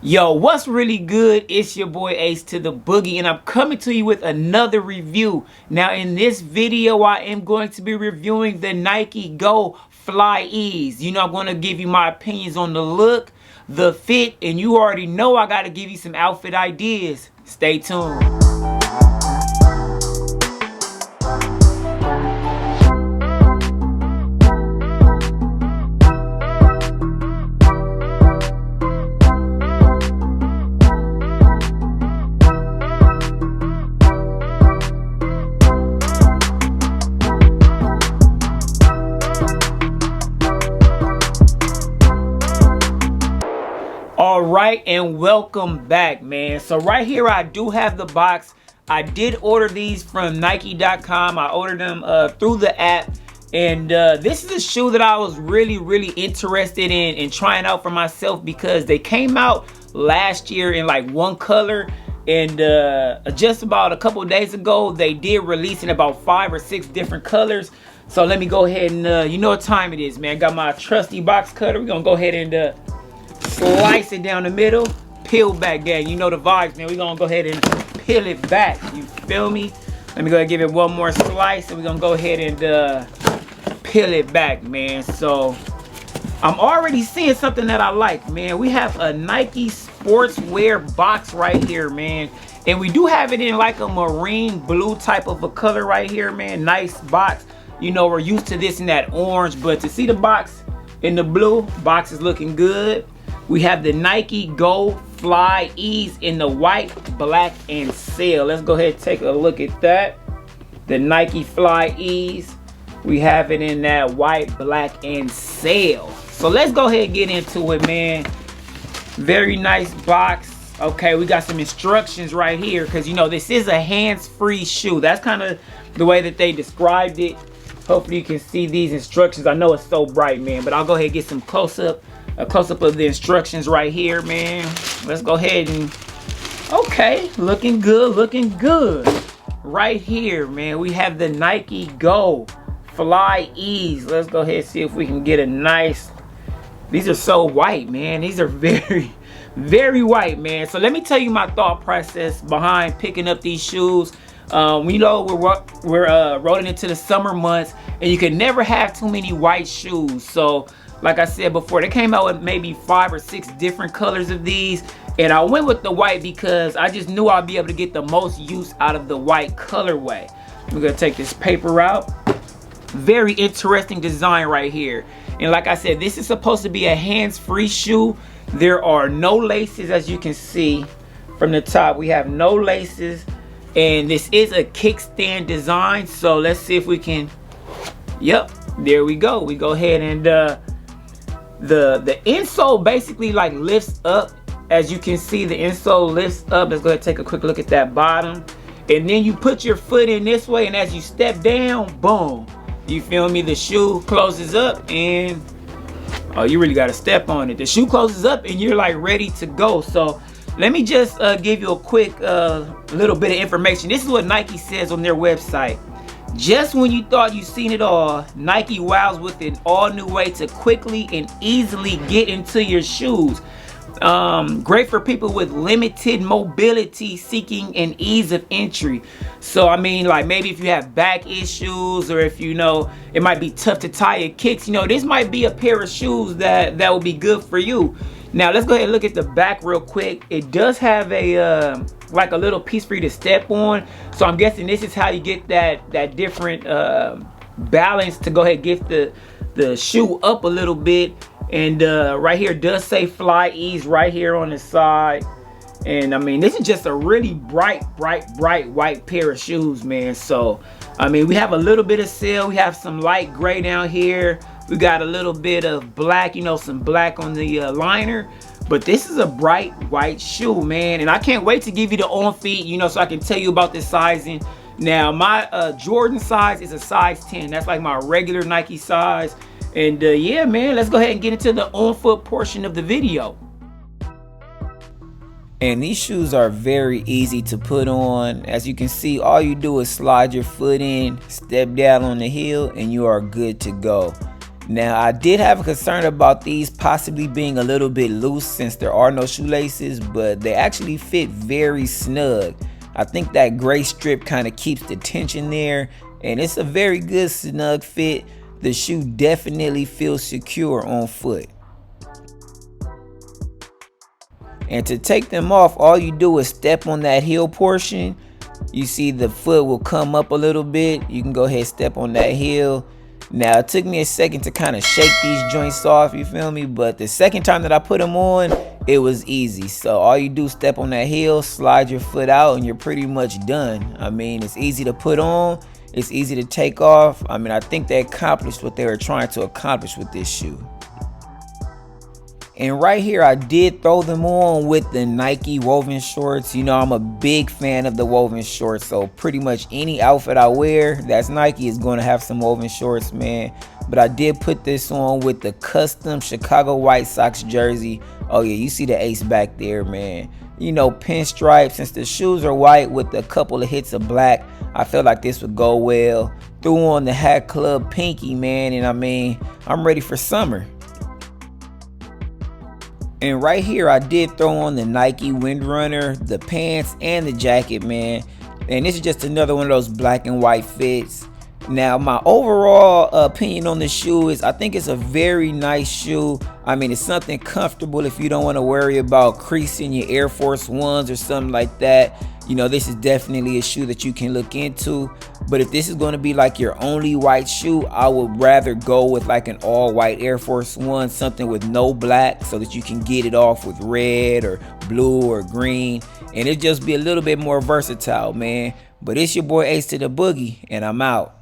Yo, what's really good? It's your boy Ace to the Boogie, and I'm coming to you with another review. Now, in this video, I am going to be reviewing the Nike Go FlyEase. You know, I'm going to give you my opinions on the look, the fit, and you already know I got to give you some outfit ideas. Stay tuned. All right, and welcome back, man. So right here I do have the box. I did order these from Nike.com. I ordered them through the app, and this is a shoe that I was really interested in trying out for myself because they came out last year in like one color, and just about a couple days ago they did release in about 5 or 6 different colors. So let me go ahead and you know what time it is, man. Got my trusty box cutter. We're gonna go ahead and slice it down the middle, peel back, gang. You know the vibes, man. We're gonna go ahead and peel it back. You feel me? Let me go ahead and give it one more slice, and we're gonna go ahead and peel it back, man. So I'm already seeing something that I like, man. We have a Nike sportswear box right here, man. And we do have it in like a marine blue type of a color right here, man. Nice box. You know, we're used to this in that orange, but to see the box in the blue, box is looking good. We have the Nike Go FlyEase in the white, black, and sail. Let's go ahead and take a look at that. The Nike FlyEase. We have it in that white, black, and sail. So let's go ahead and get into it, man. Very nice box. Okay, we got some instructions right here because, you know, this is a hands-free shoe. That's kind of the way that they described it. Hopefully you can see these instructions. I know it's so bright, man, but I'll go ahead and get some close-up. A close-up of the instructions right here, man. Let's go ahead and, okay, looking good. Right here, man, we have the Nike Go FlyEase. Let's go ahead and see if we can get a nice, these are so white, man. These are very white, man. So let me tell you my thought process behind picking up these shoes. We know we're rolling into the summer months, and you can never have too many white shoes. So like I said before, they came out with maybe 5 or 6 different colors of these, and I went with the white because I just knew I'd be able to get the most use out of the white colorway. I'm gonna take this paper out. Very interesting design right here. And like I said, this is supposed to be a hands-free shoe. There are no laces, as you can see from the top. We have no laces, and this is a kickstand design. So let's see if we can, yep, there we go. We go ahead and the insole basically like lifts up. As you can see, the insole lifts up. Let's go ahead and take a quick look at that bottom, and then you put your foot in this way, and as you step down, boom, you feel me, the shoe closes up, and oh, you really got to step on it. The shoe closes up and you're like ready to go. So let me just give you a quick little bit of information. This is what Nike says on their website. Just when you thought you'd seen it all, Nike wows with an all-new way to quickly and easily get into your shoes. Great for people with limited mobility seeking an ease of entry. So I mean, like maybe if you have back issues, or if you know it might be tough to tie your kicks, you know, this might be a pair of shoes that will be good for you. Now let's go ahead and look at the back real quick. It does have a like a little piece for you to step on. So I'm guessing this is how you get that different balance to go ahead and get the shoe up a little bit. And right here does say FlyEase right here on the side. And I mean, this is just a really bright white pair of shoes, man. So I mean, we have a little bit of sail. We have some light gray down here. We got a little bit of black, you know, some black on the liner. But this is a bright white shoe, man. And I can't wait to give you the on feet, you know, so I can tell you about the sizing. Now, my Jordan size is a size 10. That's like my regular Nike size. And yeah, man, let's go ahead and get into the on foot portion of the video. And these shoes are very easy to put on. As you can see, all you do is slide your foot in, step down on the heel, and you are good to go. Now, I did have a concern about these possibly being a little bit loose since there are no shoelaces, but they actually fit very snug. I think that gray strip kind of keeps the tension there, and it's a very good snug fit. The shoe definitely feels secure on foot. And to take them off, all you do is step on that heel portion. You see the foot will come up a little bit. You can go ahead and step on that heel. Now, it took me a second to kind of shake these joints off, you feel me? But the second time that I put them on, it was easy. So all you do is step on that heel, slide your foot out, and you're pretty much done. I mean, it's easy to put on. It's easy to take off. I mean, I think they accomplished what they were trying to accomplish with this shoe. And right here, I did throw them on with the Nike woven shorts. You know, I'm a big fan of the woven shorts. So pretty much any outfit I wear that's Nike is going to have some woven shorts, man. But I did put this on with the custom Chicago White Sox jersey. Oh yeah, you see the ace back there, man. You know, pinstripes. Since the shoes are white with a couple of hits of black, I felt like this would go well. Threw on the Hat Club pinky, man. And I mean, I'm ready for summer. And right here, I did throw on the Nike Windrunner, the pants, and the jacket, man. And this is just another one of those black and white fits. Now, my overall opinion on the shoe is I think it's a very nice shoe. I mean, it's something comfortable if you don't want to worry about creasing your Air Force Ones or something like that. You know, this is definitely a shoe that you can look into. But if this is going to be like your only white shoe, I would rather go with like an all white Air Force One, something with no black, so that you can get it off with red or blue or green. And it'll just be a little bit more versatile, man. But it's your boy Ace to the Boogie, and I'm out.